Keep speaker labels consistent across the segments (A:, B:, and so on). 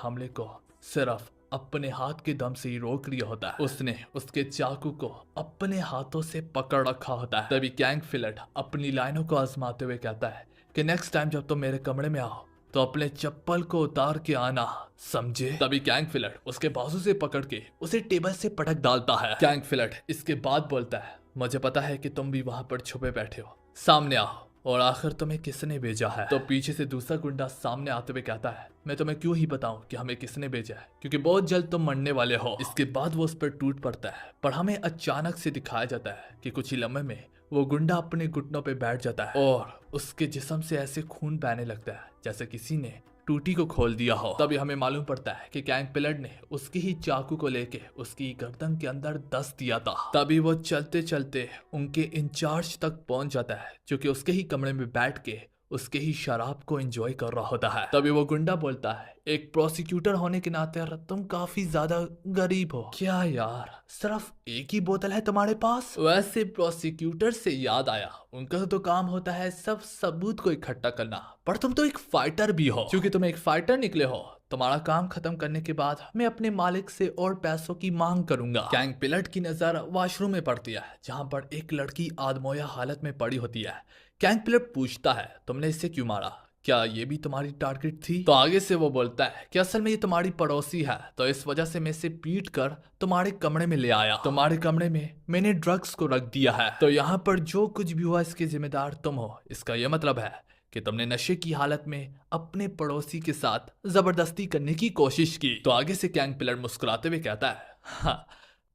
A: हमले को सिर्फ अपने हाथ के दम से ही रोक लिया होता है। उसने उसके चाकू को अपने हाथों से पकड़ रखा होता है। तभी कैंग फिलट अपनी लाइनों को आजमाते हुए कहता है कि नेक्स्ट टाइम जब तुम मेरे कमरे में आओ तो अपने चप्पल को उतार के आना, समझे? तभी कैंग फिलट उसके बाजू से पकड़ के उसे टेबल से पटक डालता है। कैंग फिलट इसके बाद बोलता है, मुझे पता है कि तुम भी वहां पर छुपे बैठे हो, सामने आओ और आखिर तुम्हें किसने भेजा है? तो पीछे से दूसरा गुंडा सामने आते हुए कहता है, मैं तुम्हें क्यों ही बताऊं कि हमें किसने भेजा है, क्योंकि बहुत जल्द तुम मरने वाले हो। इसके बाद वो उस पर टूट पड़ता है, पर हमें अचानक से दिखाया जाता है कि कुछ ही लम्हे में वो गुंडा अपने घुटनों पे बैठ जाता है और उसके जिस्म से ऐसे खून बहने लगता है जैसे किसी ने टूटी को खोल दिया हो। तभी हमें मालूम पड़ता है कि कैंग पिलट ने उसकी ही चाकू को लेके उसकी गर्दन के अंदर दस दिया था। तभी वो चलते चलते उनके इंचार्ज तक पहुंच जाता है जो कि उसके ही कमरे में बैठ के उसके ही शराब को एंजॉय कर रहा होता है। तभी वो गुंडा बोलता है, एक प्रोसिक्यूटर होने के नाते तुम काफी ज्यादा गरीब हो क्या यार, सिर्फ एक ही बोतल है तुम्हारे पास? वैसे प्रोसिक्यूटर से याद आया, उनका तो काम होता है सब सबूत को इकट्ठा करना, पर तुम तो एक फाइटर भी हो। क्योंकि तुम एक फाइटर निकले हो, तुम्हारा काम खत्म करने के बाद मैं अपने मालिक से और पैसों की मांग करूंगा। कैंग पिलट की नजर वॉशरूम में पड़ती है जहां पर एक लड़की आदमोया हालत में पड़ी होती है। कैंग पिलट पूछता है, तुमने इसे क्यों मारा, क्या ये भी तुम्हारी टारगेट थी? तो आगे से वो बोलता है कि असल में ये तुम्हारी पड़ोसी है, तो इस वजह से मैं इसे पीट कर तुम्हारे कमरे में ले आया। तुम्हारे कमरे में मैंने ड्रग्स को रख दिया है, तो यहाँ पर जो कुछ भी हुआ इसके जिम्मेदार तुम हो। इसका यह मतलब है कि तुमने नशे की हालत में अपने पड़ोसी के साथ जबरदस्ती करने की कोशिश की। तो आगे से कैंग पिलट मुस्कुराते हुए कहता है, हाँ,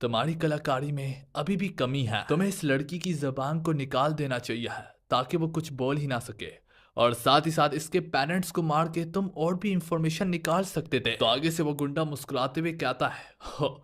A: तुम्हारी कलाकारी में अभी भी कमी है, तुम्हें इस लड़की की जबान को निकाल देना चाहिए है ताकि वो कुछ बोल ही ना सके, और साथ ही साथ इसके पेरेंट्स को मार के तुम और भी इंफॉर्मेशन निकाल सकते थे। तो आगे से वो गुंडा मुस्कुराते हुए कहता है, हो,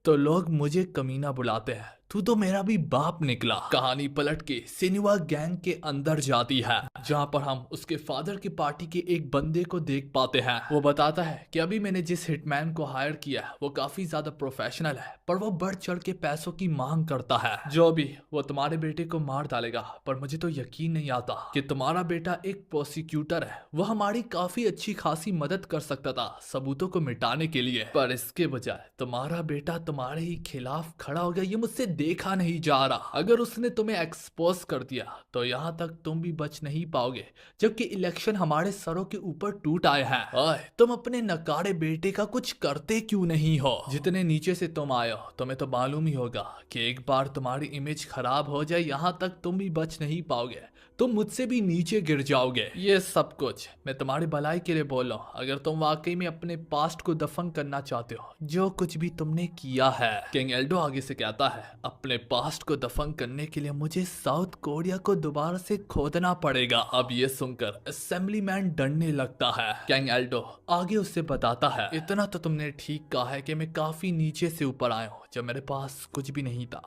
A: तो लोग मुझे कमीना बुलाते हैं, तू तो मेरा भी बाप निकला। कहानी पलट के सिनेमा गैंग के अंदर जाती है जहां पर हम उसके फादर की पार्टी के एक बंदे को देख पाते हैं। वो बताता है कि अभी मैंने जिस हिटमैन को हायर किया है वो काफी ज्यादा प्रोफेशनल है, पर वो बढ़ चढ़ के पैसों की मांग करता है। जो भी वो तुम्हारे बेटे को मार डालेगा, पर मुझे तो यकीन नहीं आता कि तुम्हारा बेटा एक प्रोसिक्यूटर है, वो हमारी काफी अच्छी खासी मदद कर सकता था सबूतों को मिटाने के लिए, पर इसके बजाय तुम्हारा बेटा तुम्हारे ही खिलाफ खड़ा हो गया। ये मुझसे देखा नहीं जा रहा। अगर उसने तुम्हें एक्सपोज कर दिया तो यहाँ तक तुम भी बच नहीं पाओगे, जबकि इलेक्शन हमारे सरों के ऊपर टूट आए हैं। ओए, तुम अपने नकारे बेटे का कुछ करते क्यों नहीं हो? जितने नीचे से तुम आए हो तुम्हें तो मालूम ही होगा कि एक बार तुम्हारी इमेज खराब हो जाए यहाँ तक तुम भी बच नहीं पाओगे, तुम मुझसे भी नीचे गिर जाओगे। ये सब कुछ मैं तुम्हारी भलाई के लिए बोल रहा हूँ। अगर तुम वाकई में अपने पास्ट को दफन करना चाहते हो, जो कुछ भी तुमने किया है। किंग एल्डो आगे से कहता है, अपने पास्ट को दफन करने के लिए मुझे साउथ कोरिया को दोबारा से खोदना पड़ेगा। अब ये सुनकर असेंबली मैन डरने लगता है। किंग एल्डो आगे उससे बताता है, इतना तो तुमने ठीक कहा है कि मैं काफी नीचे से ऊपर आया हूँ जब मेरे पास कुछ भी नहीं था,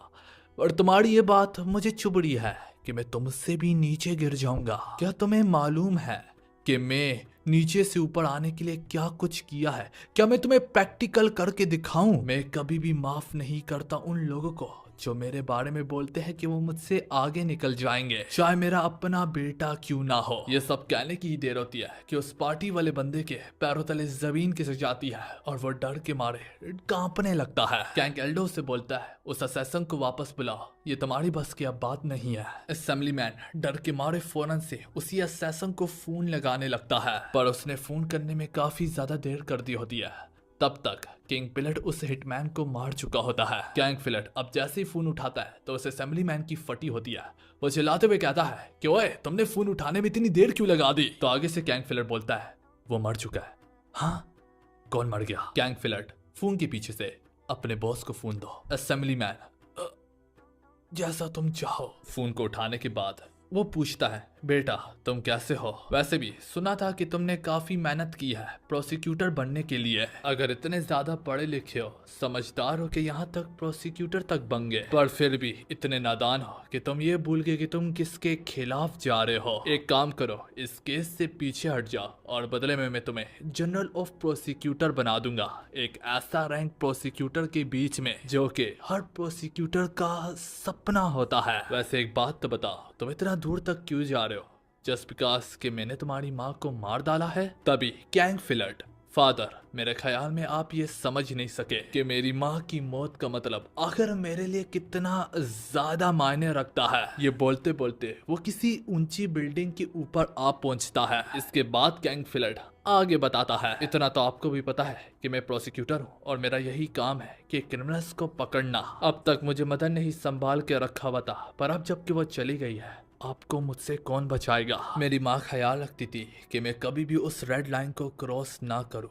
A: और तुम्हारी ये बात मुझे चुभ रही है कि मैं तुमसे भी नीचे गिर जाऊंगा। क्या तुम्हें मालूम है कि मैं नीचे से ऊपर आने के लिए क्या कुछ किया है? क्या मैं तुम्हें प्रैक्टिकल करके दिखाऊं? मैं कभी भी माफ नहीं करता उन लोगों को जो मेरे बारे में बोलते हैं कि वो मुझसे आगे निकल जाएंगे, चाहे मेरा अपना बेटा क्यों ना हो। ये सब कहने की ही देर होती है कि उस पार्टी वाले बंदे के पैरों तले जमीन खिसक जाती है और वो डर के मारे कांपने लगता है। कैंग एल्डो से बोलता है, उस असैसन को वापस बुलाओ, ये तुम्हारी बस की अब बात नहीं है। असेंबली मैन डर के मारे फौरन से उसी असैसन को फोन लगाने लगता है, पर उसने फोन करने में काफी ज्यादा देर कर दी होती है। तब तक किंग पिलट उस हिटमैन को मार चुका होता है। कैंग पिलट अब जैसे ही फोन उठाता है तो उस असेंबली मैन की फटी होती है। वो चिल्लाते हुए कहता है कि ओए, तुमने फोन उठाने में इतनी देर क्यों लगा दी? तो आगे से कैंग पिलट बोलता है, वो मर चुका है। हाँ, कौन मर गया? कैंग पिलट फोन के पीछे से, अपने बॉस को फोन दो। असेंबली मैन, जैसा तुम चाहो। फोन को उठाने के बाद वो पूछता है, बेटा तुम कैसे हो? वैसे भी सुना था कि तुमने काफी मेहनत की है प्रोसिक्यूटर बनने के लिए। अगर इतने ज्यादा पढ़े लिखे हो, समझदार हो कि यहाँ तक प्रोसिक्यूटर तक बन गए, पर फिर भी इतने नादान हो कि तुम ये भूल गए कि तुम किसके खिलाफ जा रहे हो। एक काम करो, इस केस से पीछे हट जाओ और बदले में मैं तुम्हें जनरल ऑफ प्रोसिक्यूटर बना दूंगा, एक ऐसा रैंक प्रोसिक्यूटर के बीच में जो कि हर प्रोसिक्यूटर का सपना होता है। वैसे एक बात तो बताओ, तुम इतना दूर तक क्यों जा रहे हो? जस्ट बिकॉज कि मैंने तुम्हारी माँ को मार डाला है? तभी कैंग पिलट फादर, मेरे ख्याल में आप ये समझ नहीं सके कि मेरी माँ की मौत का मतलब आखिर मेरे लिए कितना ज्यादा मायने रखता है। ये बोलते बोलते वो किसी ऊंची बिल्डिंग के ऊपर आ पहुंचता है। इसके बाद कैंग फिलट आगे बताता है, इतना तो आपको भी पता है कि मैं प्रोसिक्यूटर हूँ और मेरा यही काम है कि क्रिमिनल्स को पकड़ना। अब तक मुझे मदर ने ही संभाल के रखा हुआ था, पर अब जबकि वो चली गई है, आपको मुझसे कौन बचाएगा। मेरी माँ ख्याल रखती थी कि मैं कभी भी उस रेड लाइन को क्रॉस ना करूं,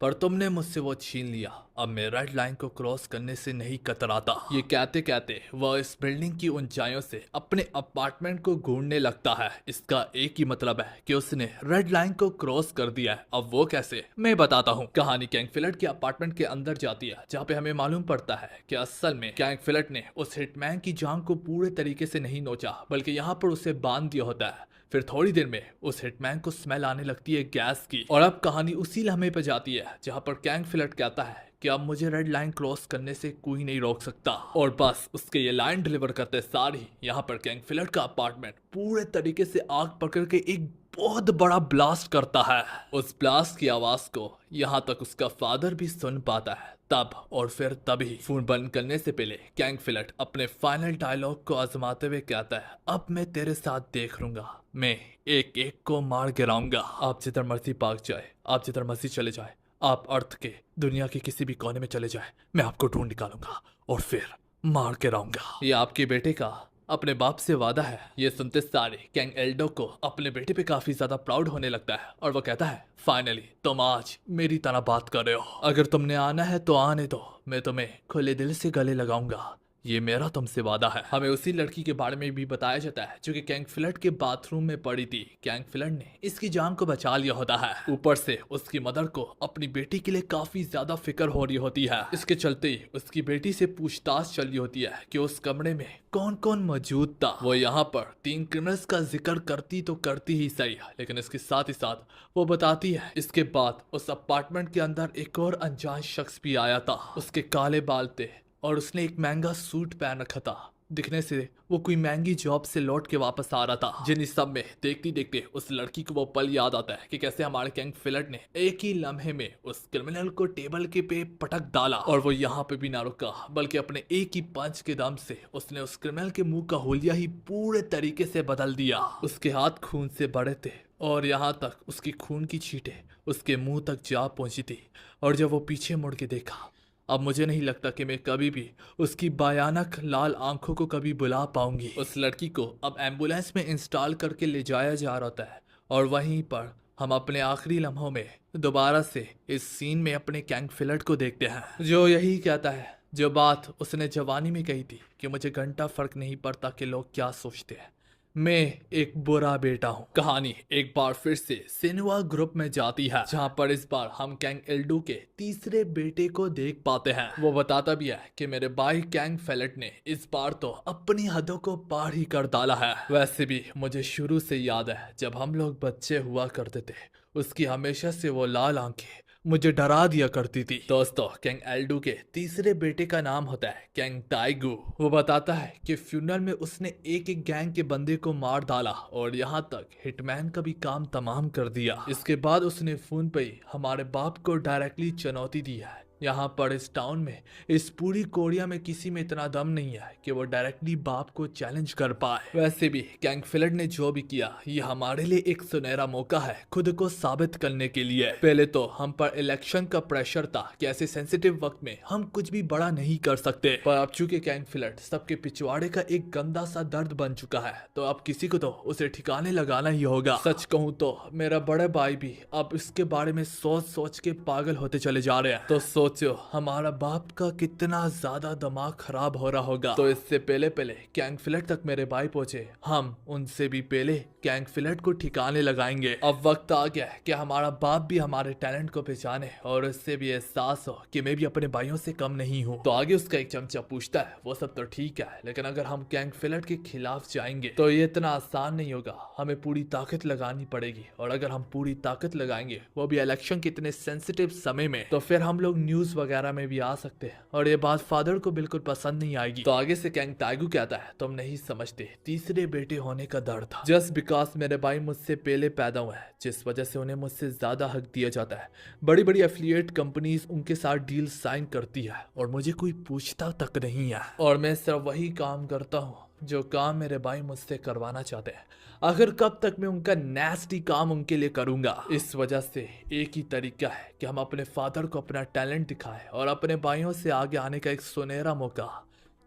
A: पर तुमने मुझसे वो छीन लिया। अब मैं रेड लाइन को क्रॉस करने से नहीं कतराता। ये कहते कहते वह इस बिल्डिंग की ऊंचाइयों से अपने अपार्टमेंट को घूरने लगता है। इसका एक ही मतलब है कि उसने रेड लाइन को क्रॉस कर दिया है। अब वो कैसे, मैं बताता हूँ। कहानी कैंग फिलट के अपार्टमेंट के अंदर जाती है, जहाँ पे हमें मालूम पड़ता है कि असल में कैंग फिलट ने उस हिटमैन की जान को पूरे तरीके से नहीं नोचा, बल्कि यहाँ पर उसे बांध दिया होता है। फिर थोड़ी देर में उस हिटमैन को स्मेल आने लगती है गैस की। और अब कहानी उसी लम्हे पे जाती है जहाँ पर कैंग फिलट कहता है कि अब मुझे रेड लाइन क्रॉस करने से कोई नहीं रोक सकता। और बस उसके ये लाइन डिलीवर करते सार ही यहाँ पर कैंग फिलट का अपार्टमेंट पूरे तरीके से आग पकड़ के एक बहुत बड़ा ब्लास्ट करता है। उस ब्लास्ट की आवाज को यहाँ तक उसका फादर भी सुन पाता है। तब और फिर तभी फोन बंद करने से पहले कैंग फिलट अपने फाइनल डायलॉग को आजमाते हुए कहता है, अब मैं तेरे साथ देख लूंगा, मैं एक एक को मार गिराऊंगा। आप जिधर मर्जी भाग जाए, आप जिधर मर्जी चले जाए, आप अर्थ के दुनिया के किसी भी कोने में चले जाए, मैं आपको ढूंढ निकालूंगा और फिर मार गिराऊंगा। ये आपके बेटे का अपने बाप से वादा है। ये सुनते सारे कैंग एल्डो को अपने बेटे पे काफी ज्यादा प्राउड होने लगता है और वो कहता है, फाइनली तुम आज मेरी तरह बात कर रहे हो। अगर तुमने आना है तो आने दो, मैं तुम्हें खुले दिल से गले लगाऊंगा, ये मेरा तुमसे वादा है। हमें उसी लड़की के बारे में भी बताया जाता है जो कि कैंग फिलट के बाथरूम में पड़ी थी। कैंग फिलट ने इसकी जान को बचा लिया होता है। ऊपर से उसकी मदर को अपनी बेटी के लिए काफी ज्यादा फिक्र हो रही होती है। इसके चलते ही उसकी बेटी से पूछताछ चल रही होती है कि उस कमरे में कौन कौन मौजूद था। वो यहाँ पर 3 क्रिमिनल्स का जिक्र करती तो करती ही सही है, लेकिन इसके साथ ही साथ वो बताती है इसके बाद उस अपार्टमेंट के अंदर एक और अनजान शख्स भी आया था। उसके काले बाल थे और उसने एक महंगा सूट पहन रखा था। दिखने से वो कोई महंगी जॉब से लौट के वापस आ रहा था। जिन सब में देखते देखते उस लड़की को वो पल याद आता है कि कैसे हमारे कैंग फिलट ने एक ही लम्हे में उस क्रिमिनल को टेबल के पे पटक डाला। और वो यहाँ पे भी ना रुका, बल्कि अपने एक ही पंच के दम से उसने उस क्रिमिनल के मुंह का होलिया ही पूरे तरीके से बदल दिया। उसके हाथ खून से भरे थे और यहाँ तक उसकी खून की छींटे उसके मुंह तक जा पहुंची थी। और जब वो पीछे मुड़ के देखा, अब मुझे नहीं लगता कि मैं कभी भी उसकी भयानक लाल आंखों को कभी बुला पाऊंगी। उस लड़की को अब एम्बुलेंस में इंस्टॉल करके ले जाया जा रहा है और वहीं पर हम अपने आखिरी लम्हों में दोबारा से इस सीन में अपने कैंग फिलट को देखते हैं, जो यही कहता है जो बात उसने जवानी में कही थी कि मुझे घंटा फर्क नहीं पड़ता कि लोग क्या सोचते हैं, मैं एक बुरा बेटा हूँ। कहानी एक बार फिर से सिनेमा ग्रुप में जाती है, जहाँ पर इस बार हम कैंग एल्डो के तीसरे बेटे को देख पाते हैं। वो बताता भी है कि मेरे भाई कैंग फिलट ने इस बार तो अपनी हदों को पार ही कर डाला है। वैसे भी मुझे शुरू से याद है जब हम लोग बच्चे हुआ करते थे, उसकी हमेशा से वो लाल आंखें मुझे डरा दिया करती थी। दोस्तों, कैंग एल्डो के तीसरे बेटे का नाम होता है कैंग टाइगू। वो बताता है कि फ्यूनरल में उसने एक एक गैंग के बंदे को मार डाला और यहाँ तक हिटमैन का भी काम तमाम कर दिया। इसके बाद उसने फोन पे ही हमारे बाप को डायरेक्टली चुनौती दी है। यहाँ पर इस टाउन में, इस पूरी कोरिया में किसी में इतना दम नहीं है कि वो डायरेक्टली बाप को चैलेंज कर पाए। वैसे भी कैंग फिलट ने जो भी किया, ये हमारे लिए एक सुनहरा मौका है खुद को साबित करने के लिए। पहले तो हम पर इलेक्शन का प्रेशर था कि ऐसे सेंसिटिव वक्त में हम कुछ भी बड़ा नहीं कर सकते, पर अब चूंकि कैंग फिलट सबके पिछवाड़े का एक गंदा सा दर्द बन चुका है, तो अब किसी को तो उसे ठिकाने लगाना ही होगा। सच कहूँ तो मेरा बड़े भाई भी अब इसके बारे में सोच सोच के पागल होते चले जा रहे हैं। तो सोचो हमारा बाप का कितना ज्यादा दिमाग खराब हो रहा होगा। तो इससे पहले पहले कैंग फिलट तक मेरे भाई पहुंचे, हम उनसे भी पहले कैंग फिलट को ठिकाने लगाएंगे। अब वक्त आ गया है कि हमारा बाप भी हमारे टैलेंट को पहचाने और इससे भी एहसास हो कि मैं भी अपने भाइयों से कम नहीं हूँ। तो आगे उसका एक चमचा पूछता है, वो सब तो ठीक है, लेकिन अगर हम कैंग फिलट के खिलाफ जाएंगे तो ये इतना आसान नहीं होगा, हमें पूरी ताकत लगानी पड़ेगी। और अगर हम पूरी ताकत लगाएंगे, वो भी इलेक्शन के इतने सेंसिटिव समय में, तो फिर हम लोग न्यू न्यूज वगैरह में भी आ सकते हैं और ये बात फादर को बिल्कुल पसंद नहीं आएगी। तो आगे से कैंग ताइगू कहता है, तुम नहीं समझते तीसरे बेटे होने का दर्द था। जस्ट बिकॉज मेरे भाई मुझसे पहले पैदा हुए हैं, जिस वजह से उन्हें मुझसे ज्यादा हक दिया जाता है। बड़ी बड़ी एफिलिएट कंपनीज उनके साथ डील साइन करती है और मुझे कोई पूछता तक नहीं है, और मैं सिर्फ वही काम करता हूँ जो काम मेरे भाई मुझसे करवाना चाहते हैं। आखिर कब तक मैं उनका नेस्टी काम उनके लिए करूंगा। इस वजह से एक ही तरीका है कि हम अपने फादर को अपना टैलेंट दिखाएं और अपने भाइयों से आगे आने का एक सुनहरा मौका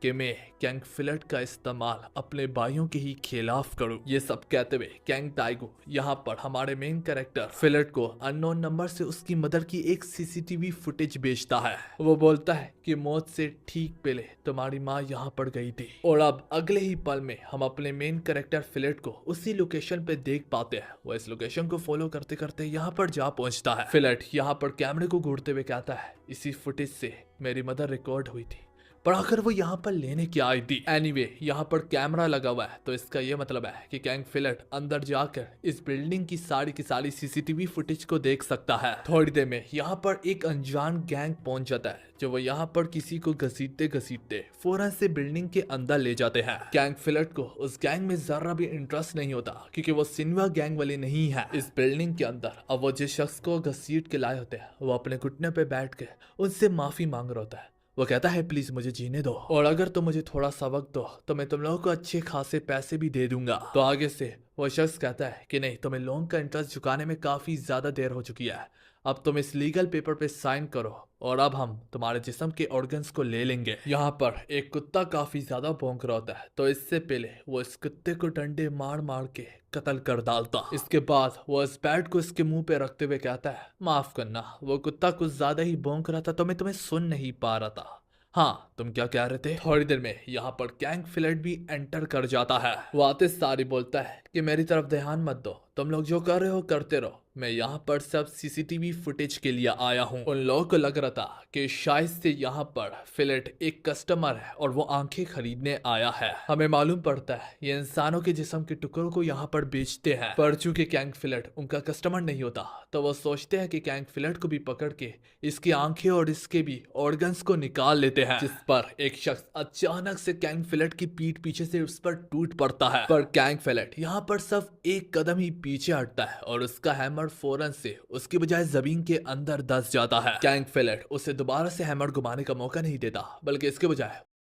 A: कि मैं कैंग फिलेट का इस्तेमाल अपने भाइयों के ही खिलाफ करूं। ये सब कहते हुए कैंग ताइगू यहाँ पर हमारे मेन कैरेक्टर फिलेट को अननोन नंबर से उसकी मदर की एक सीसीटीवी फुटेज भेजता है। वो बोलता है कि मौत से ठीक पहले तुम्हारी माँ यहाँ पर गई थी, और अब अगले ही पल में हम अपने मेन कैरेक्टर फिलेट को उसी लोकेशन पे देख पाते हैं। वो इस लोकेशन को फॉलो करते करते यहाँ पर जा पहुंचता है। फिलेट यहाँ पर कैमरे को घूरते हुए कहता है, इसी फुटेज से मेरी मदर रिकॉर्ड हुई थी, पर आखिर वो यहाँ पर लेने क्या आई थी। एनीवे यहाँ पर कैमरा लगा हुआ है, तो इसका ये मतलब है कि कैंग फिलेट अंदर जाकर इस बिल्डिंग की सारी सीसीटीवी फुटेज को देख सकता है। थोड़ी देर में यहाँ पर एक अनजान गैंग पहुंच जाता है, जो वो यहाँ पर किसी को घसीटते घसीटते फौरन से बिल्डिंग के अंदर ले जाते हैं। कैंग फिलेट को उस गैंग में जरा भी इंटरेस्ट नहीं होता, क्योंकि वो सिन्वा गैंग वाले नहीं है। इस बिल्डिंग के अंदर अब वो जिस शख्स को घसीट के लाए होते हैं, वो अपने घुटने पे बैठ के उनसे माफी मांग रहा होता है। वो कहता है, प्लीज मुझे जीने दो, और अगर तुम मुझे थोड़ा सा वक्त दो तो मैं तुम लोगों को अच्छे खासे पैसे भी दे दूंगा। तो आगे से वो शख्स कहता है कि नहीं, तुम्हें लोन का इंटरेस्ट चुकाने में काफी ज्यादा देर हो चुकी है, अब तुम इस लीगल पेपर पे साइन करो और अब हम तुम्हारे जिस्म के ऑर्गन्स को ले लेंगे। यहाँ पर एक कुत्ता काफी ज्यादा भौंक रहा होता है, तो इससे पहले वो इस कुत्ते को डंडे मार मार के कत्ल कर डालता। इसके बाद वो इस बैट को इसके मुंह पे रखते हुए कहता है, माफ करना, वो कुत्ता कुछ ज्यादा ही भौंक रहा था तो मैं तुम्हें सुन नहीं पा रहा था। हाँ, तुम क्या कह रहे थे। थोड़ी देर में यहाँ पर कैंग फिलेट भी एंटर कर जाता है। वो आते सारी बोलता है कि मेरी तरफ ध्यान मत दो, तुम लोग जो कर रहे हो करते रहो, मैं यहाँ पर सब सीसीटीवी फुटेज के लिए आया हूँ। उन लोगों को लग रहा था कि शायद से यहाँ पर फिलेट एक कस्टमर है और वो आंखें खरीदने आया है। हमें मालूम पड़ता है ये इंसानों के जिस्म के टुकड़ों को यहाँ पर बेचते हैं, पर चूंकि कैंग फिलेट उनका कस्टमर नहीं होता, तो वो सोचते हैं कि कैंग फिलेट को भी पकड़ के इसकी आंखें और इसके भी ऑर्गन्स को निकाल लेते हैं। जिस पर एक शख्स अचानक से कैंग फिलेट की पीठ पीछे से उस पर टूट पड़ता है, पर कैंग फिलेट यहाँ पर सिर्फ एक कदम ही पीछे हटता है और उसका हैमर फौरन से उसकी बजाय जमीन के अंदर धंस जाता है। कैंग फिलेट उसे दोबारा से हैमर घुमाने का मौका नहीं देता, बल्कि इसके बजाय